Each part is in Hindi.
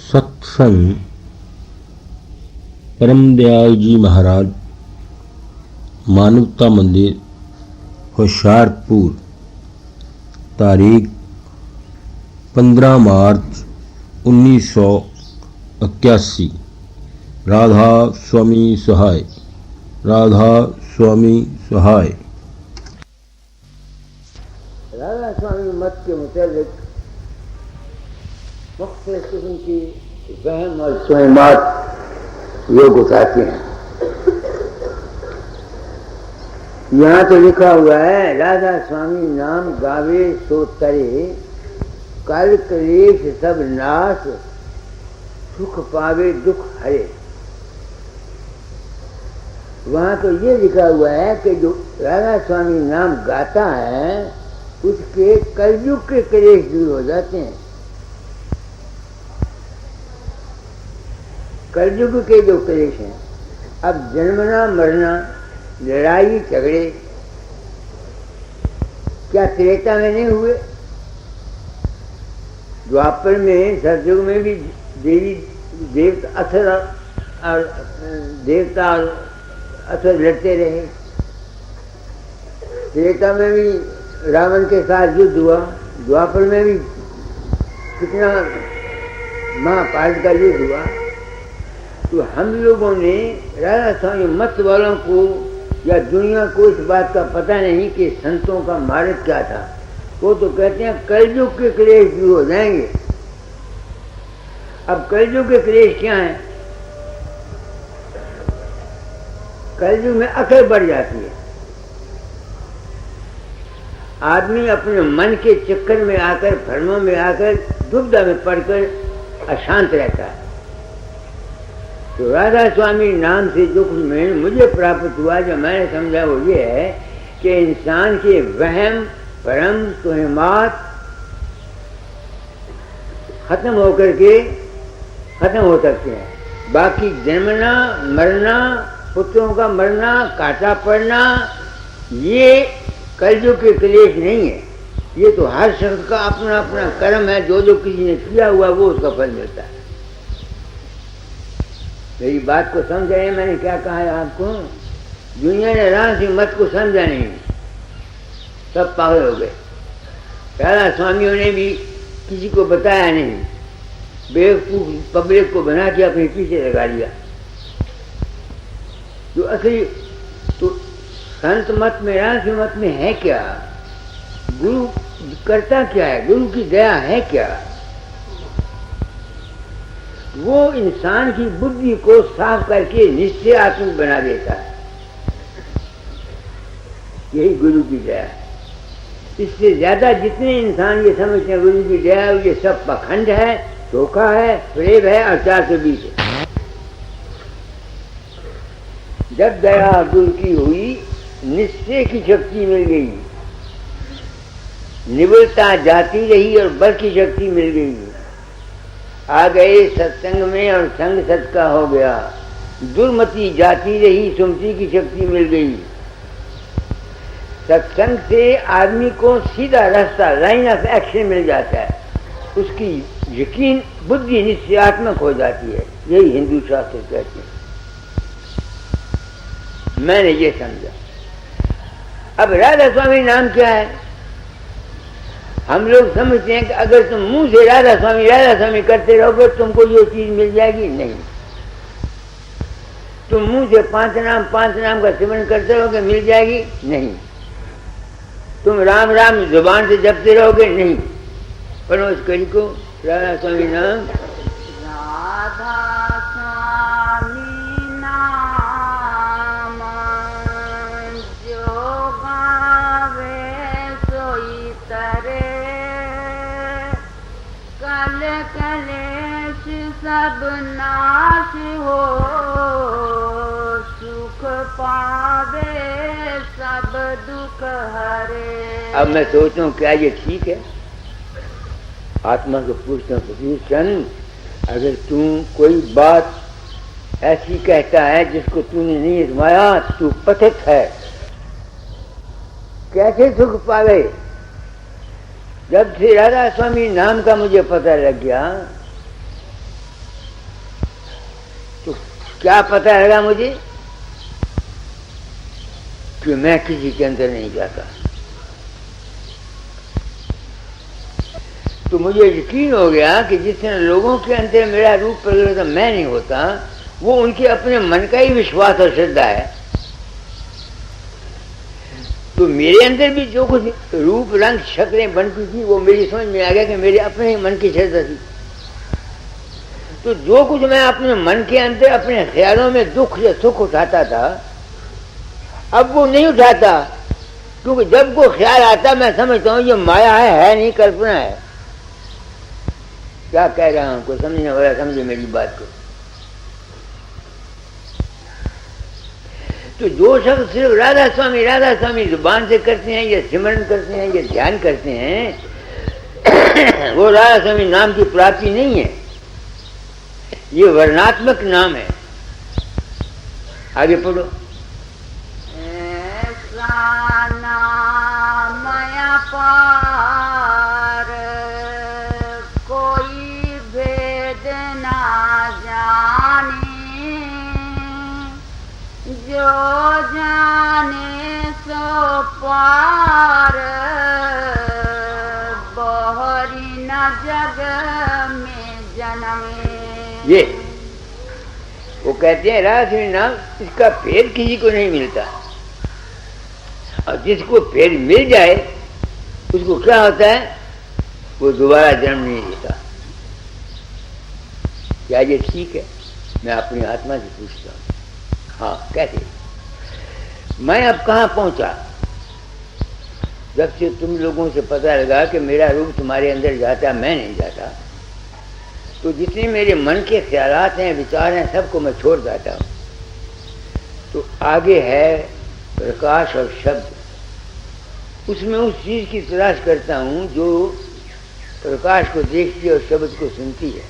सत्संग परमदयाल जी महाराज, मानवता मंदिर, होशियारपुर, तारीख 15 मार्च 1981। राधा स्वामी सहाय, राधा स्वामी सहाय। राधा स्वामी मत के मुताबिक मुख्तलिफ किस्म की वहम और तोहमात लोग उठाते हैं। यहाँ तो लिखा हुआ है, राधा स्वामी नाम गावे सो तरे, कल कलेश सब नाश, सुख पावे दुख हरे। वहाँ तो ये लिखा हुआ है कि जो राधा स्वामी नाम गाता है उसके कलयुग के कलेश दूर हो जाते हैं। कलयुग के जो कलेश हैं, अब जन्मना मरना, लड़ाई झगड़े क्या त्रेता में नहीं हुए? द्वापर में, सतयुग में भी देवता और असुर लड़ते रहे। त्रेता में भी रावण के साथ युद्ध हुआ, द्वापर में भी कितना महाभारत का युद्ध हुआ। तो हम लोगों ने राधा स्वामी मत वालों को या दुनिया को इस बात का पता नहीं कि संतों का मार्ग क्या था। वो तो कहते हैं कलयुग के क्लेश दूर हो जाएंगे। अब कलयुग के क्लेश क्या है? कलयुग में अकल बढ़ जाती है। आदमी अपने मन के चक्कर में आकर, भ्रमों में आकर, दुविधा में पड़कर अशांत रहता है। तो राधा स्वामी नाम से जो कुछ मुझे प्राप्त हुआ, जो मैंने समझा, वो ये है कि इंसान के वहम, भ्रम, तोहमात खत्म होकर के खत्म हो सकते हैं। बाकी जन्मना मरना, पुत्रों का मरना, काटा पड़ना, ये कलयुग के क्लेश नहीं है। ये तो हर शख्स का अपना अपना कर्म है। जो जो किसी ने किया हुआ वो उसका फल मिलता है। मेरी बात को समझ आए? मैंने क्या कहा है आपको? दुनिया ने राधा स्वामी मत को समझा नहीं, सब पागल हो गए। राधा स्वामियों ने भी किसी को बताया नहीं, बेवकूफ पब्लिक को बना के अपने पीछे लगा लिया। जो असली तो संत मत में, राधा स्वामी मत में है क्या? गुरु करता क्या है? गुरु की दया है क्या? वो इंसान की बुद्धि को साफ करके निश्चय आत्मिक बना देता है। यही गुरु की दया है। इससे ज्यादा जितने इंसान ये समझते हैं गुरु की दया है, ये सब पखंड है, धोखा है, प्रेम है और 420 है। जब दया गुरु की हुई, निश्चय की शक्ति मिल गई, निबलता जाती रही और बल की शक्ति मिल गई। आ गए सत्संग में और संग सत का हो गया। दुर्मति जाती रही, सुमति की शक्ति मिल गई। सत्संग से आदमी को सीधा रास्ता, लाइन ऑफ एक्शन मिल जाता है, उसकी यकीन बुद्धि निश्चयात्मक हो जाती है। यही हिंदू शास्त्र कहते हैं। मैंने ये समझा। अब राधा स्वामी नाम क्या है? हम लोग समझते हैं कि अगर तुम मुंह से राधा स्वामी करते रहोगे तुमको ये चीज मिल जाएगी। नहीं, तुम मुंह से पांच नाम का सिमरन करते रहोगे, मिल जाएगी? नहीं। तुम राम राम जुबान से जपते रहोगे? नहीं। पर उस कड़ी को राधा स्वामी नाम, राधा स्वामी नाम जो गावे सोई तरे, कल कलेश सब नाश हो, सुख पावे सब दुख हरे। अब मैं सोचता हूँ क्या ये ठीक है? आत्मा को पूछता हूँ, अगर तू कोई बात ऐसी कहता है जिसको तूने नहीं आजमाया, तू पथित है, कैसे सुख पावे? जब से राधा स्वामी नाम का मुझे पता लग गया, तो क्या पता लगा मुझे? कि मैं किसी के अंदर नहीं जाता। तो मुझे यकीन हो गया कि जिस तरह लोगों के अंदर मेरा रूप परिवर्तन मैं नहीं होता, वो उनके अपने मन का ही विश्वास और श्रद्धा है। तो मेरे अंदर भी जो कुछ रूप रंग शक्लें बनती थी, वो मेरी समझ में आ गया कि मेरे अपने ही मन की श्रद्धा थी। तो जो कुछ मैं अपने मन के अंदर अपने ख्यालों में दुख या सुख उठाता था, अब वो नहीं उठाता, क्योंकि जब वो ख्याल आता मैं समझता हूँ ये माया है नहीं कल्पना है। क्या कह रहा हूँ, कोई समझने वाला समझे मेरी बात को। तो जो शख्स सिर्फ राधा स्वामी जुबान से करते हैं, ये सिमरन करते हैं, ये ध्यान करते हैं, वो राधा स्वामी नाम की प्राप्ति नहीं है, ये वर्णात्मक नाम है। आगे पढ़ो। ऐसा नाम अपार कोई भेद ना जाने, जो जाने सो पार बहरी न जग में जन्मे। ये वो कहते हैं राधा स्वामी नाम, इसका फेर किसी को नहीं मिलता, और जिसको फेर मिल जाए उसको क्या होता है? वो दोबारा जन्म नहीं लेता। क्या ये ठीक है? मैं अपनी आत्मा से पूछता हूँ। हाँ, कैसे? मैं अब कहाँ पहुंचा? जब से तुम लोगों से पता लगा कि मेरा रूप तुम्हारे अंदर जाता, मैं नहीं जाता, तो जितने मेरे मन के ख्यालात हैं, विचार हैं, सबको मैं छोड़ जाता हूँ। तो आगे है प्रकाश और शब्द, उसमें उस चीज की तलाश करता हूँ जो प्रकाश को देखती है और शब्द को सुनती है।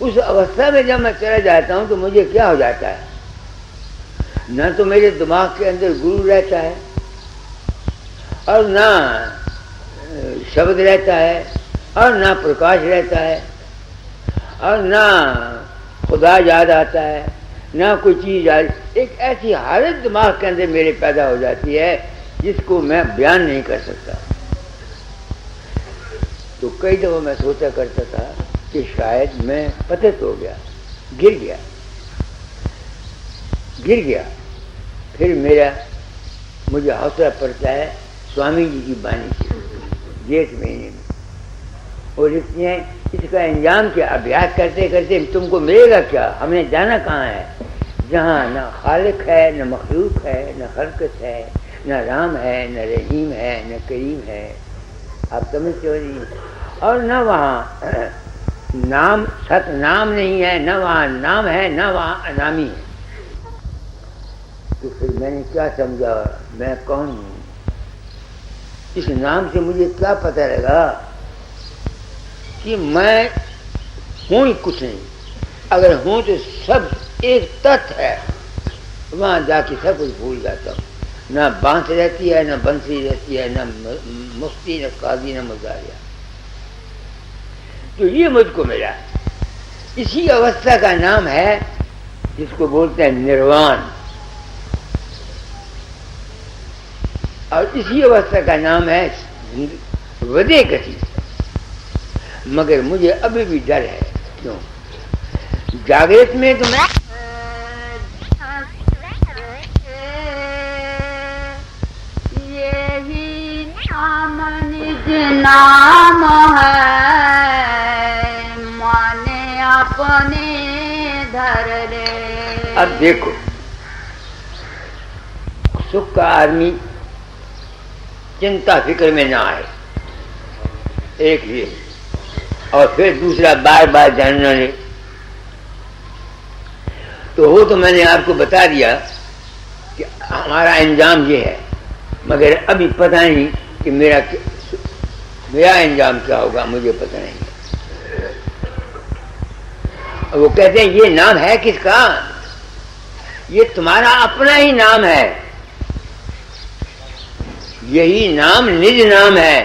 उस अवस्था में जब मैं चला जाता हूँ तो मुझे क्या हो जाता है? न तो मेरे दिमाग के अंदर गुरु रहता है, और ना शब्द रहता है, और ना प्रकाश रहता है, और ना खुदा याद आता है, ना कोई चीज याद। एक ऐसी हालत दिमाग के अंदर मेरे पैदा हो जाती है जिसको मैं बयान नहीं कर सकता। तो कई दफा मैं सोचा करता था कि शायद मैं पतित हो गया, गिर गया। फिर मुझे हौसला पड़ता है स्वामी जी की वाणी से, जेठ महीने में, और लिखते हैं इसका अंजाम क्या? अभ्यास करते करते तुमको मिलेगा क्या? हमने जाना कहाँ है? जहाँ न खालिक है, न मखलूक है, न खलकत है, न राम है, न रहीम है, न करीम है। आप समझते हो नहीं? और न वहाँ नाम, सत नाम नहीं है, न वहाँ नाम है, न वहाँ अनामी है। तो फिर मैंने क्या समझा, मैं कौन हूँ? इस नाम से मुझे क्या पता लगा कि मैं हूँ ही कुछ नहीं। अगर हूँ तो सब एक तत्व है, वहां जाके सब कुछ भूल जाता हूँ। ना बांस रहती है, ना बंसी रहती है, ना मुफ्ती, ना काजी, ना मुजारिया। तो ये मुझको मिला। इसी अवस्था का नाम है जिसको बोलते हैं निर्वाण, और इसी अवस्था का नाम है वदे गति। मगर मुझे अभी भी डर है। क्यों? जागृत में तो मैं यही नाम निज नाम है, माने अपने धर ले। अब देखो, सुख का आदमी चिंता फिक्र में ना आए, एक ये, और फिर दूसरा बार बार जानना नहीं। तो वो तो मैंने आपको बता दिया कि हमारा अंजाम ये है, मगर अभी पता नहीं कि मेरा अंजाम क्या होगा, मुझे पता नहीं। और वो कहते हैं ये नाम है किसका? ये तुम्हारा अपना ही नाम है, यही नाम निज नाम है।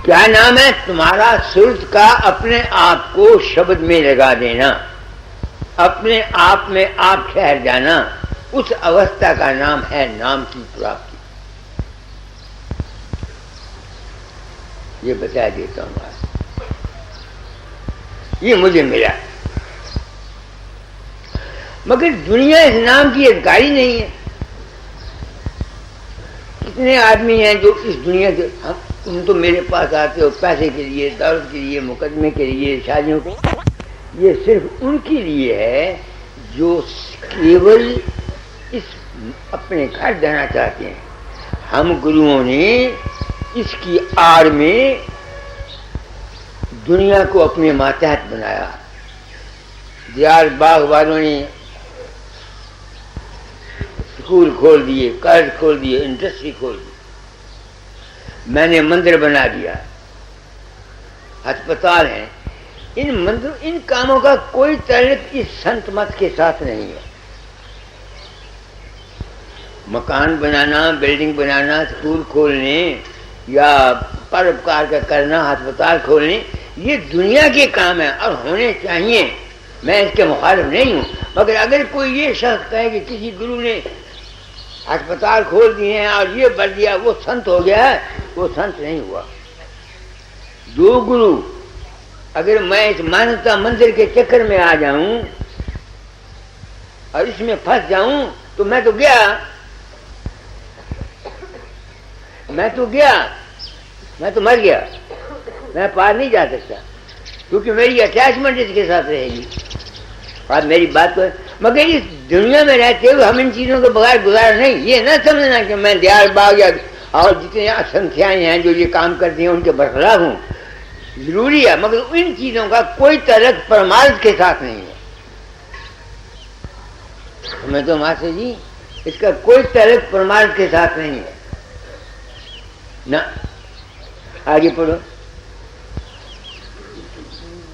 क्या नाम है? तुम्हारा सुरत का अपने आप को शब्द में लगा देना, अपने आप में आप ठहर जाना, उस अवस्था का नाम है नाम की प्राप्ति। ये बता देता हूं बात, ये मुझे मिला। मगर दुनिया इस नाम की अधिकारी नहीं है। कितने आदमी हैं जो इस दुनिया के, तुम तो मेरे पास आते हो पैसे के लिए, दौलत के लिए, मुकदमे के लिए, शादियों के, ये सिर्फ उनके लिए है जो केवल इस अपने घर जाना चाहते हैं। हम गुरुओं ने इसकी आड़ में दुनिया को अपने मातहत बनाया। दियार बाग वालों ने स्कूल खोल दिए, कॉलेज खोल दिए, इंडस्ट्री खोल दी, मैंने मंदिर बना दिया, अस्पताल हैं। इन मंदिर, इन कामों का कोई ताल्लुक इस संत मत के साथ नहीं है। मकान बनाना, बिल्डिंग बनाना, स्कूल खोलने या परोपकार का करना, अस्पताल खोलने, ये दुनिया के काम है और होने चाहिए। मैं इसके मुखालिफ नहीं हूं। मगर अगर कोई ये शख्स कहे कि किसी गुरु ने अस्पताल खोल दिए हैं और ये बढ़ दिया, वो संत हो गया है, वो संत नहीं हुआ। दो गुरु, अगर मैं इस मानवता मंदिर के चक्कर में आ जाऊं और इसमें फंस जाऊं तो मैं तो गया, मैं तो मर गया, मैं पार नहीं जा सकता, क्योंकि मेरी अटैचमेंट इसके साथ रहेगी। आप मेरी बात को, मगर इस दुनिया में रहते हुए हम इन चीजों के बगैर गुजारा नहीं। ये ना समझना कि मैं दियार बाग या और जितने संख्याएं हैं जो ये काम करती हैं उनके बरखलाफ हूं, जरूरी है, मगर इन चीजों का कोई तरक परमार्थ के साथ नहीं है। मैं तो मास्टर जी, इसका कोई तरक परमार्थ के साथ नहीं है ना। आगे पढ़ो।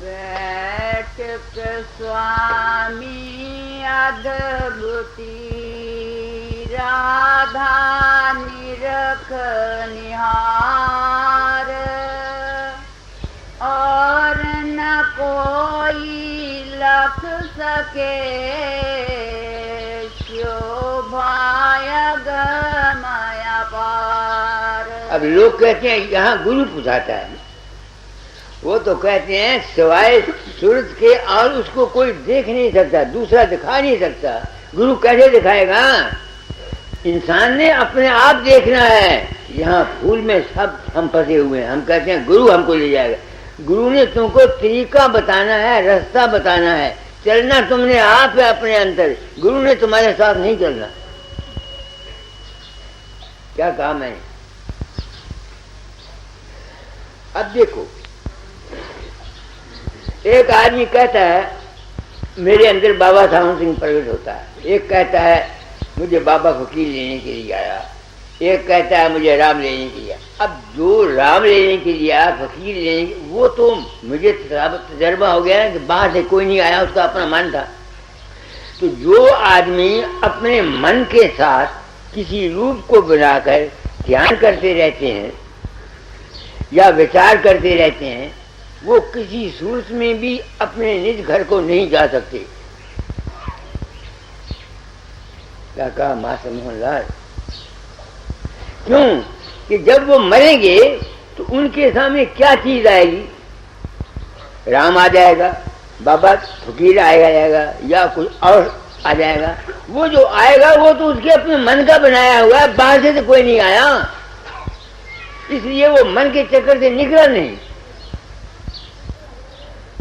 बैठ के स्वामी अद्भुति राधा निरख निहार, और न कोई लख सके शोभाया गमाया पार। अब लोग कहते हैं यहाँ गुरु बुझाता है, वो तो कहते हैं सिवाय सूरज के और उसको कोई देख नहीं सकता, दूसरा दिखा नहीं सकता। गुरु कैसे दिखाएगा? इंसान ने अपने आप देखना है। यहाँ फूल में सब हम फंसे हुए हैं, हम कहते हैं गुरु हमको ले जाएगा। गुरु ने तुमको तरीका बताना है, रास्ता बताना है, चलना तुमने आप है अपने अंदर, गुरु ने तुम्हारे साथ नहीं चलना। क्या काम है? अब देखो, एक आदमी कहता है मेरे अंदर बाबा साहब सिंह प्रकट होता है, एक कहता है मुझे बाबा फकीर लेने के लिए आया, एक कहता है मुझे राम लेने के लिए। अब जो राम लेने के लिए आया, फकीर लेने, वो तो मुझे तजर्बा हो गया ना कि बाहर से कोई नहीं आया, उसका अपना मन था। तो जो आदमी अपने मन के साथ किसी रूप को बनाकर ध्यान करते रहते हैं या विचार करते रहते हैं, वो किसी सूरत में भी अपने निज घर को नहीं जा सकते। क्या कहा मास्टर मोहनलाल? क्यों कि जब वो मरेंगे तो उनके सामने क्या चीज आएगी? राम आ जाएगा, बाबा फकीर आएगा या कुछ और आ जाएगा। वो जो आएगा वो तो उसके अपने मन का बनाया हुआ है, बाहर से तो कोई नहीं आया, इसलिए वो मन के चक्कर से निकला नहीं।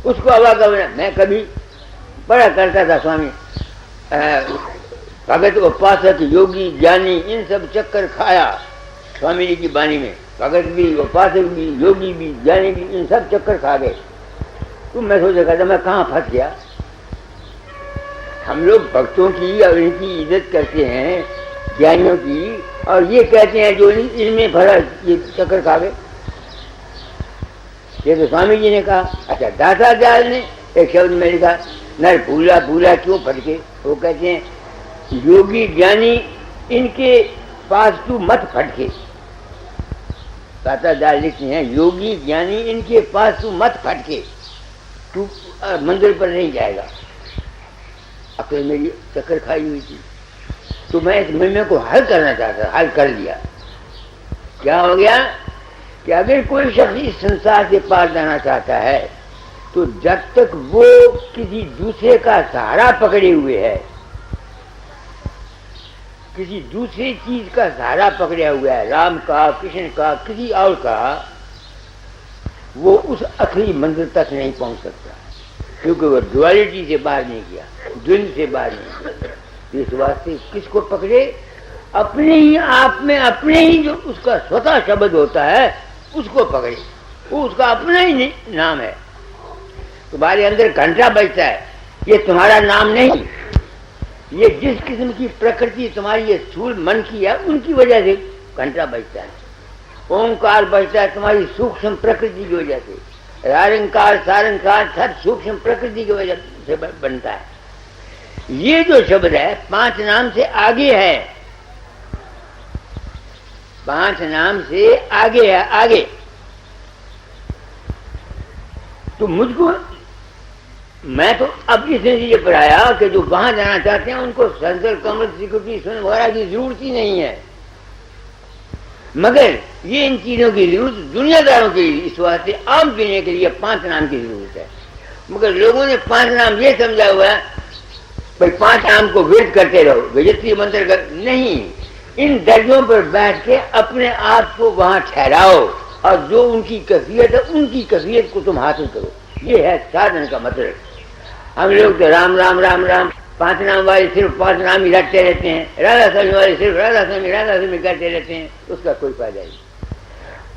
उसको हवा का बना। मैं कभी बड़ा करता था स्वामी, भगत उपासक योगी ज्ञानी इन सब चक्कर खाया स्वामी जी की वाणी में। भगत भी, उपासक भी, योगी भी, ज्ञानी भी, इन सब चक्कर खा गए। तो मैं सोचा करता मैं कहाँ फंस गया। हम लोग भक्तों की और इनकी इज्जत करते हैं, ज्ञानियों की, और ये कहते हैं जो इनमें भरा ये चक्कर खा गए। ये तो स्वामी जी ने कहा। अच्छा, दाता दयाल ने एक शब्द में लिखा, नर भूला भूला क्यों फटके। वो कहते हैं योगी ज्ञानी इनके पास तू मत फटके। दाता दयाल लिखते हैं योगी ज्ञानी इनके पास तू मत फटके, तू मंदिर पर नहीं जाएगा। अब तो मेरी चक्कर खाई हुई थी, तो मैं इस महिमा को हल करना चाहता, हल कर लिया। क्या हो गया कि अगर कोई शख्स इस संसार से पार जाना चाहता है तो जब तक वो किसी दूसरे का सहारा पकड़े हुए है, किसी दूसरी चीज का सहारा पकड़ा हुआ है, राम का, कृष्ण का, किसी और का, वो उस आखिरी मंजिल तक नहीं पहुंच सकता, क्योंकि वो डुअलिटी से बाहर नहीं गया, द्वंद से बाहर नहीं गया। इस वास्ते किसको पकड़े? अपने ही आप में, अपने ही जो उसका स्वतः शब्द होता है उसको पकड़े। वो उसका अपना ही नाम है। तुम्हारे अंदर घंटा बजता है, ये तुम्हारा नाम नहीं। ये जिस किस्म की प्रकृति तुम्हारी ये स्थूल मन की है, उनकी वजह से घंटा बजता है। ओंकार बजता है तुम्हारी सूक्ष्म प्रकृति की वजह से। रारंकार सारंकार सब सूक्ष्म प्रकृति की वजह से बनता है। ये जो शब्द है 5 नाम से आगे है, 5 नाम से आगे है, आगे। तो मुझको, मैं तो अब इस नतीजे पर आया कि जो वहां जाना चाहते हैं उनको सेंट्रल कमर्स सिक्योरिटी सुन वगैरह की जरूरत ही नहीं है, मगर ये इन चीजों की जरूरत दुनियादारों के लिए, इस वास्ते आम पीने के लिए 5 नाम की जरूरत है। मगर लोगों ने 5 नाम ये समझा हुआ है भाई 5 नाम को व्यर्थ करते रहो, गायत्री मंत्र कर नहीं। इन दर्जों पर बैठ के अपने आप को वहां ठहराओ और जो उनकी कैफियत है उनकी कैफियत को तुम हासिल करो। ये है साधन का मतलब। हम लोग तो राम राम राम राम 5 नाम वाले सिर्फ 5 नाम ही रटते रहते हैं, राधा स्वामी वाले सिर्फ राधा स्वामी करते रहते हैं, उसका कोई फायदा नहीं।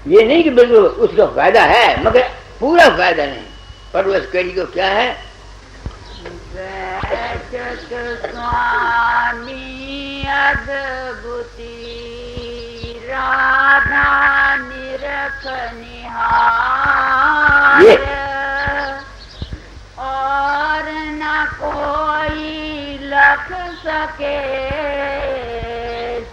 ये नहीं कि बिल्कुल उसका फायदा है, मगर पूरा फायदा नहीं। परवश करी को क्या है? स्वामी अद्भुती राधा निरख निहार, और न कोई लख सके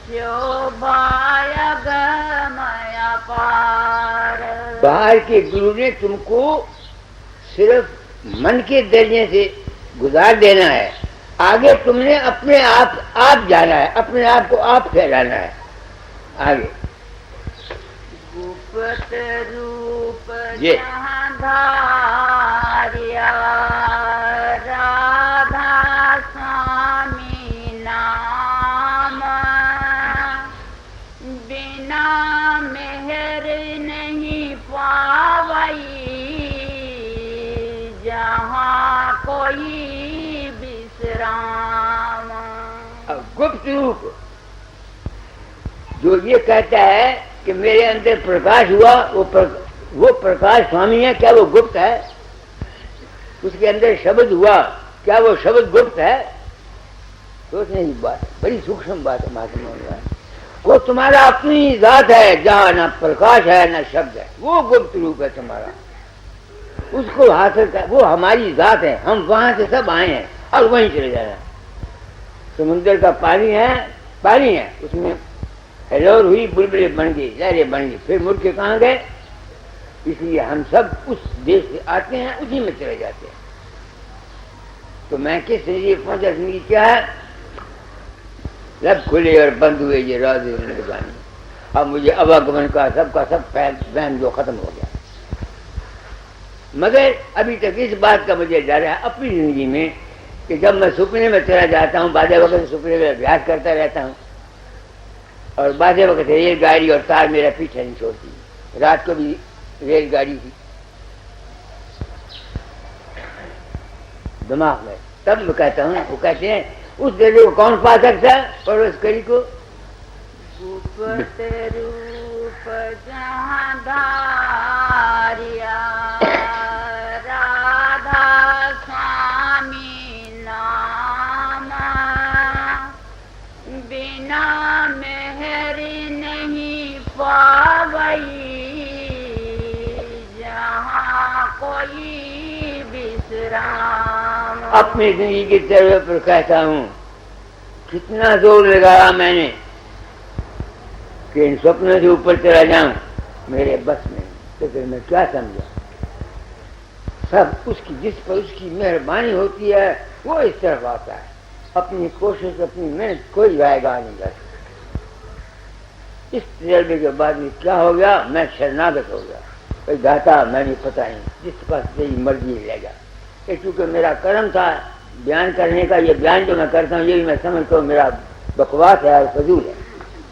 शोभाया गमया पार। बाहर के गुरु ने तुमको सिर्फ मन के दर्जे से गुजार देना है, आगे तुमने अपने आप जाना है, अपने आप को आप फैलाना है आगे। गुप्त रूप ये जहाँ धारिया राधा स्वामी नाम, बिना मेहर नहीं पावई जहाँ कोई विश्राम। गुप्त रूप जो ये कहता है कि मेरे अंदर प्रकाश हुआ, वो प्रकाश स्वामी है, क्या वो गुप्त है? उसके अंदर शब्द हुआ, क्या वो शब्द गुप्त है? सोचने की बात है, बड़ी सूक्ष्म बात है महात्मा। वो तुम्हारा अपनी जात है, जहाँ ना प्रकाश है ना शब्द है, वो गुप्त रूप है तुम्हारा। उसको हासिल कर, वो हमारी जात है, हम वहां से सब आए हैं और वहीं चले जाना। समुद्र का पानी है, उसमें हिलोर हुई, बुलबुले बन गई, लहरें बन गई, फिर मुड़ के कहाँ गए? इसलिए हम सब उस देश से आते हैं, उसी में चले जाते हैं। तो मैं किस लिए पहुंचा? जिंदगी क्या है? लब खुले और बंद हुए ये राज जिंदगानी। अब मुझे आवागमन का सबका सब वहम जो खत्म हो गया। मगर अभी तक इस बात का मुझे डर है अपनी जिंदगी में कि जब मैं सपने में चला जाता हूँ, बाजे वक्त सपने में अभ्यास करता रहता हूँ, और बाजे वक्त रेलगाड़ी और तार मेरा पीछे नहीं छोड़ती। रात को भी रेलगाड़ी थी दिमाग में, तब मैं कहता हूँ, वो कहते हैं उस दिल को कौन पा सकता है? पड़ोस करी को रूप जहाँ धारिया राधा स्वामी नाम, बिना मेहर नहीं पावई जहाँ कोई विश्राम। अपनी जिंदगी की तरह पर कहता हूँ, कितना जोर लगाया मैंने कि इन सपनों से ऊपर चला जाऊं, मेरे बस में। तो फिर मैं क्या समझा? सब उसकी, जिस पर उसकी मेहरबानी होती है वो इस तरफ आता है। अपनी कोशिश, अपनी मेहनत कोई जाएगा नहीं जा सकता। इस तजर्बे के बाद में क्या हो गया? मैं शरणागत हो गया। कोई दाता मैंने पता नहीं, जिस पास तेरी मर्जी ले जा। क्योंकि मेरा कर्म था बयान करने का, ये बयान जो मैं करता हूँ ये भी मैं समझता हूँ मेरा बकवास है और फजूल है।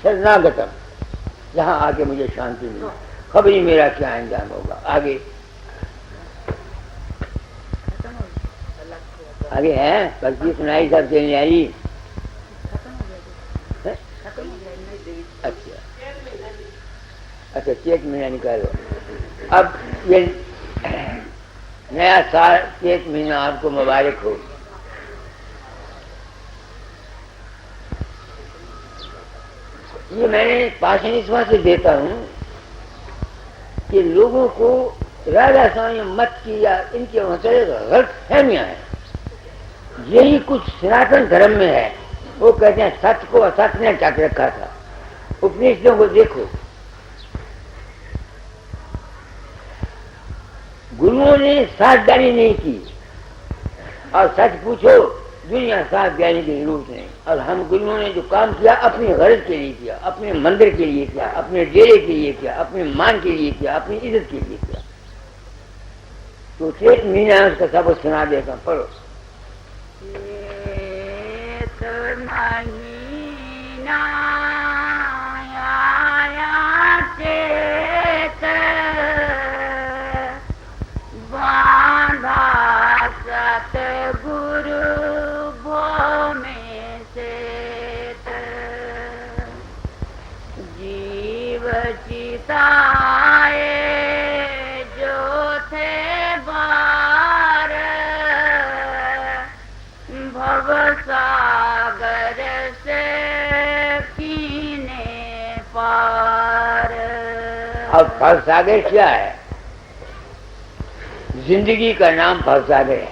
शरणागतम, जहाँ आके मुझे शांति मिली। खबर ही मेरा क्या अंजाम होगा आगे। आगे है बल्कि सुनाई सब चलने आई। अच्छा 1 महीना निकालो। अब ये नया साल 1 महीना आपको मुबारक हो। ये मैंने भाषण इस बात से देता हूँ कि लोगों को राधा स्वामी मत की या इनके मतलब गलत फहमियाँ हैं। यही कुछ सनातन धर्म में है। वो कहते हैं सच को असत ने ढक रखा था। उपनिषदों को देखो, गुरुओं ने साझेदारी नहीं की। और सच पूछो, दुनिया साथ देने की जरूरत नहीं। और हम गुरुओं ने जो काम किया अपनी गरज के लिए किया, अपने मंदिर के लिए किया, अपने डेरे के लिए किया, अपने मान के लिए किया, अपनी इज्जत के लिए किया। तो 1 महीना उसका सबक सुना देता, पढ़ो। ताए जो थे बार भव सागर से कीने पार। अब भव सागर क्या है? जिंदगी का नाम भव सागर है।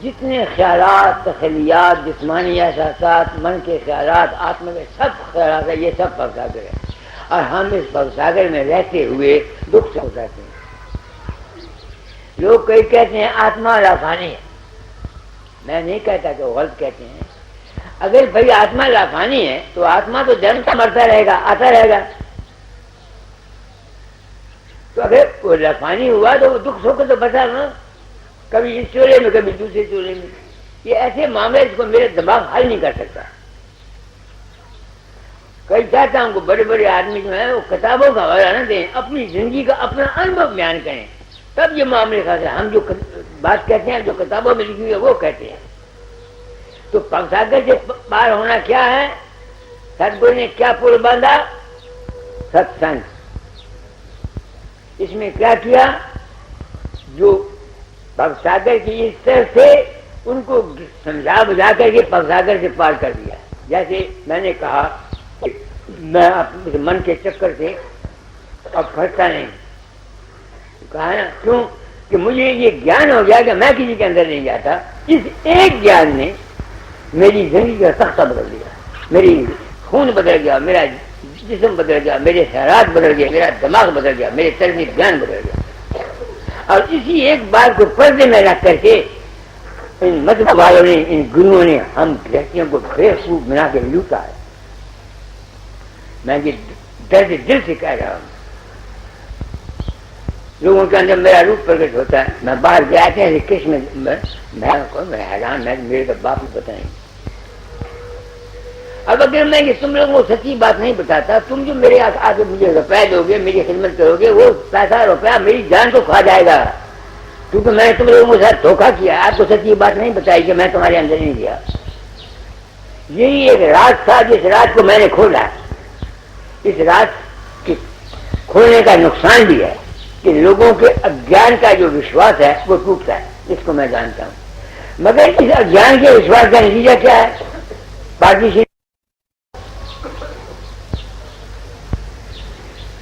जितने ख्यालात, तखलियात, जिस्मानी एहसासात, मन के ख्यालात, आत्मा के सब ख्यालात है, ये सब भव सागर है। और हम इस भवसागर में रहते हुए दुख से उतरते हैं। लोग कई कहते हैं आत्मा लाफानी है। मैं नहीं कहता कि वो गलत कहते हैं। अगर भाई आत्मा लाफानी है तो आत्मा तो जन्मता मरता रहेगा, आता रहेगा। तो अगर वो लाफानी हुआ तो वो दुख सुख तो बचा ना, कभी इस चोले में कभी दूसरे चोले में। ये ऐसे मामले इसको मेरे दिमाग हल नहीं कर सकता। कई चाहता हूँ बड़े बड़े आदमी जो है वो किताबों का हवाला न दें, अपनी जिंदगी का अपना अनुभव बयान करें, तब ये मामले का। हम जो बात कहते हैं, जो किताबों में लिखी हुई है वो कहते हैं। तो भवसागर से पार होना क्या है? सतगुरु ने क्या पुल बांधा? सत्संग। इसमें क्या किया? जो भवसागर की इस तरह से उनको समझा बुझा करके भवसागर से पार कर दिया। जैसे मैंने कहा, मैं अपने मन के चक्कर से अब फंसता नहीं। कहा ना, क्यों? कि मुझे ये ज्ञान हो गया कि मैं किसी के अंदर नहीं जाता। इस एक ज्ञान ने मेरी जिंदगी का तख्ता बदल दिया, मेरी खून बदल गया, मेरा जिस्म बदल गया, मेरे ख्यालात बदल गए, मेरा दिमाग बदल गया, मेरे तर्ज ज्ञान बदल गया। और इसी एक बात को पर्दे में रख करके इन मजहब वालों ने, इन गुरुओं ने हम व्यक्तियों को बेवकूफ बना के लूटा है। मैं ये दर्द दिल से कह रहा हूं। लोगों के अंदर मेरा रूप प्रकट होता है, मैं बाहर गया थे किस में मैं हैरान, मैं मेरे का बाप ही बताएंगे। अब अगर मैं ये तुम लोगों को सच्ची बात नहीं बताता, तुम जो मेरे आगे मुझे रुपया दोगे, मेरी खिदमत करोगे, वो पैसा रुपया मेरी जान को खा जाएगा, क्योंकि मैंने तुम लोगों के साथ धोखा किया। आपको सच्ची बात नहीं बताई कि मैं तुम्हारे अंदर नहीं गया। यही एक राज था जिस राज को मैंने खोला। इस राज के खोलने का नुकसान भी है कि लोगों के अज्ञान का जो विश्वास है वो टूटता है, इसको मैं जानता हूं। मगर इस अज्ञान के विश्वास का नतीजा क्या है? पार्टीशन।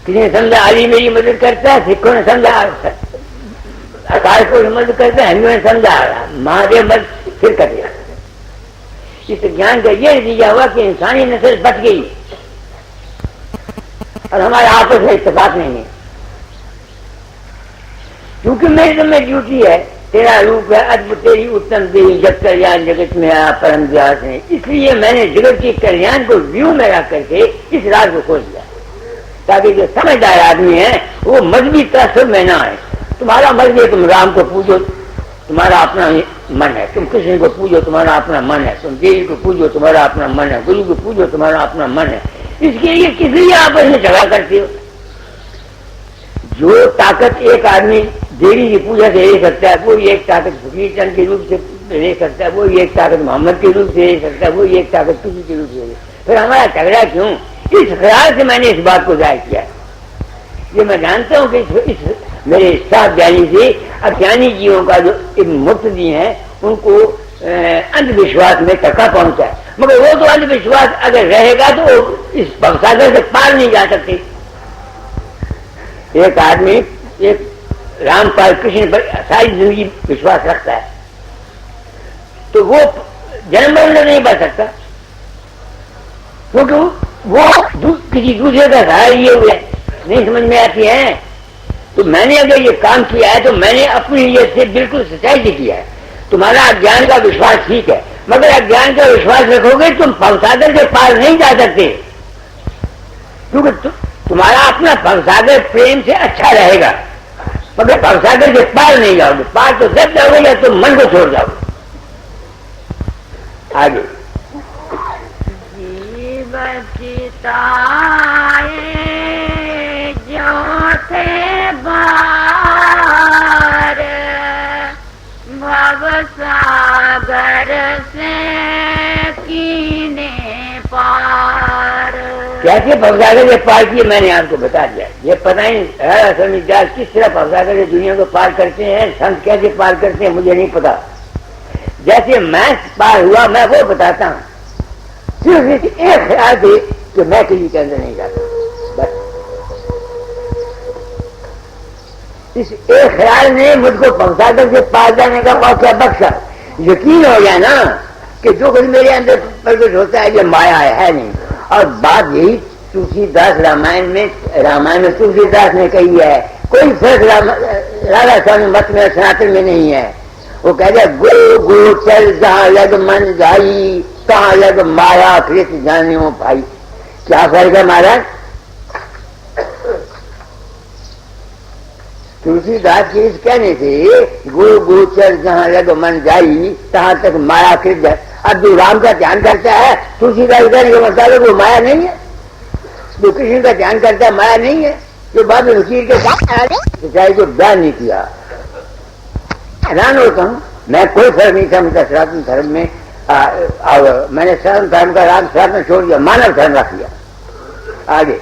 किसी ने समझा अली मेरी मदद करता है, सिखों ने समझा अकाल को मदद करता है, हिंदुओं ने समझा महादेव मदद फिर कर दिया। इस ज्ञान का यह नतीजा हुआ कि इंसानी नस्ल बच गई और हमारे आपस में इत्तेफाक नहीं है, क्योंकि मेरी तो मेरी ड्यूटी है, तेरा रूप है अद्भुत तेरी उत्तम देवी जग कल्याण जगत में आया परम व्यास ने, इसलिए मैंने जगत के कल्याण को व्यू में रख करके इस राज को खोल दिया, ताकि जो समझदार आदमी है वो मजहबी तसर में ना आए। तुम्हारा मर्जी है, तुम राम को पूजो, तुम्हारा अपना मन है, तुम कृष्ण को पूजो, तुम्हारा अपना मन है, तुम देवी को पूजो, तुम्हारा अपना मन है, गुरु को पूजो, तुम्हारा अपना मन है। इसके लिए किस लिए आपस में झगड़ा करते हो? जो ताकत एक आदमी देवी की पूजा से ले सकता है, वो एक ताकत फकीर चंद के रूप से ले सकता है, वो एक ताकत मोहम्मद के रूप से ले सकता है, वो एक ताकत किसी के रूप से ले। फिर हमारा झगड़ा क्यों? इस ख्याल से मैंने इस बात को जाहिर किया। ये मैं जानता हूं कि इस मेरे साथ ज्ञानी से अज्ञानी जीवों का जो मुक्ति है उनको अंधविश्वास में टका पहुंचा है, मगर वो तो अंधविश्वास अगर रहेगा तो इस भवसागर से पार नहीं जा सकते। एक आदमी एक रामपाल कृष्ण पर सारी जिंदगी विश्वास रखता है तो वो जन्म मरण नहीं बच सकता, क्योंकि वो किसी दूसरे का सहारा लिए हुए नहीं समझ में आती है। तो मैंने अगर ये काम किया है तो मैंने अपनी नीयत से बिल्कुल सच्चाई से किया है। तुम्हारा अज्ञान का विश्वास ठीक है, मगर अज्ञान का विश्वास रखोगे तुम भवसागर के पार नहीं जा सकते, क्योंकि तुम्हारा अपना भवसागर प्रेम से अच्छा रहेगा, मगर भवसागर के पार नहीं जाओगे। पार तो जब जाओगे या तुम मन को छोड़ जाओगे। आगे जीव चिताए जो थे बार भव सागर से कीने पार। कैसे भवसागर के पार किए मैंने आपको बता दिया। ये पता ही समझदार किस तरह भवसागर की दुनिया को पार करते हैं, संत कैसे पार करते हैं मुझे नहीं पता। जैसे मैं पार हुआ मैं वो बताता हूँ, सिर्फ एक ख्याल दे कि मैं किसी के अंदर नहीं जाता, बस इस एक ख्याल ने मुझको भवसागर से पार जाने का मौका बख्शा। यकीन हो गया ना कि जो कुछ मेरे अंदर प्रकट होता है ये माया है नहीं। और बात यही तुलसीदास रामायण में तुलसीदास ने कही है, कोई फर्क राधा स्वामी मत में सनातन में नहीं है। वो कहता है गो गो चल जहां लग मन जाई तहां लग माया कृत जाने हो भाई। क्या फर्क है महाराज? तुलसीदास के इस कहने से गो गो चल जहां लग मन जाई तहां तक माया कृत जाए। अब जो राम का ध्यान करता है तुलसीदास कहने के मुताबिक वो माया नहीं है, जो कृष्ण का ध्यान करता है माया नहीं है, जो बाबा वकील के चाहे जो बयान नहीं किया। हैरान होता हूँ मैं, कोई फर्क नहीं समझता सनातन धर्म में। मैंने सनातन धर्म का राम सनातन छोड़ दिया, मानव धर्म रख लिया। आगे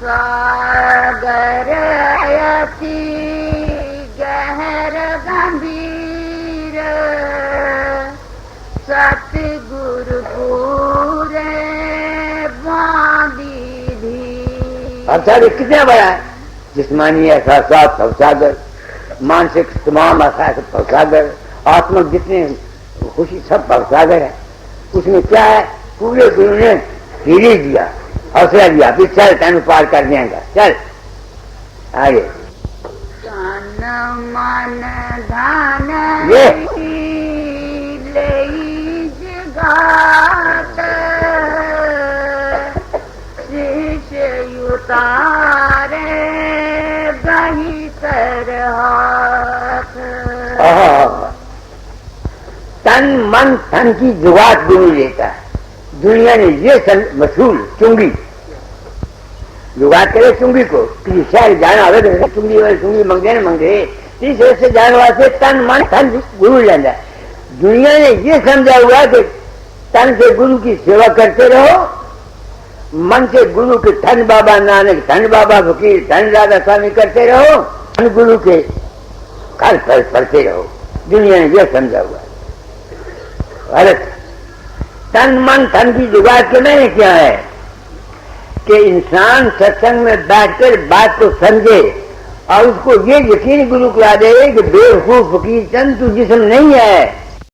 सागर अति गहर गंभीर सतगुरु पूरे बांधी भी। भवसागर कितना बड़ा है? जिस्मानी एहसास भवसागर, मानसिक तमाम एहसास भवसागर, आत्मक जितने खुशी सब भवसागर है। उसमें क्या है, पूरे गुरु ने धीरे दिया, हौसला दिया, फिर चल तेन पार कर देगा, चल आगे। तन मन धन ये ले जगात शीश उतारे बही कर हाथ। तन मन धन की जुगात गुरु लेता है। दुनिया ने ये मशहूर चुंगी जुगात करे, चुंगी को किसी शहर जाना हो तो चुंगी मंगे तीस वर्ष से जाने वास्ते तन मन धन गुरु लेना है। दुनिया ने ये समझा हुआ कि तन से गुरु की सेवा करते रहो, मन से गुरु के धन बाबा नानक, धन बाबा फकीर, धन राधा स्वामी करते रहो, धन गुरु के काल पर पढ़ते रहो। दुनिया ने यह समझा हुआ है। गलत। तन मन धन की जुगात के मैंने क्या है कि इंसान सत्संग में बैठकर बात को समझे और उसको ये यकीन गुरु करा दे कि बेवकूफ फकीर चंद तू जिस्म नहीं है,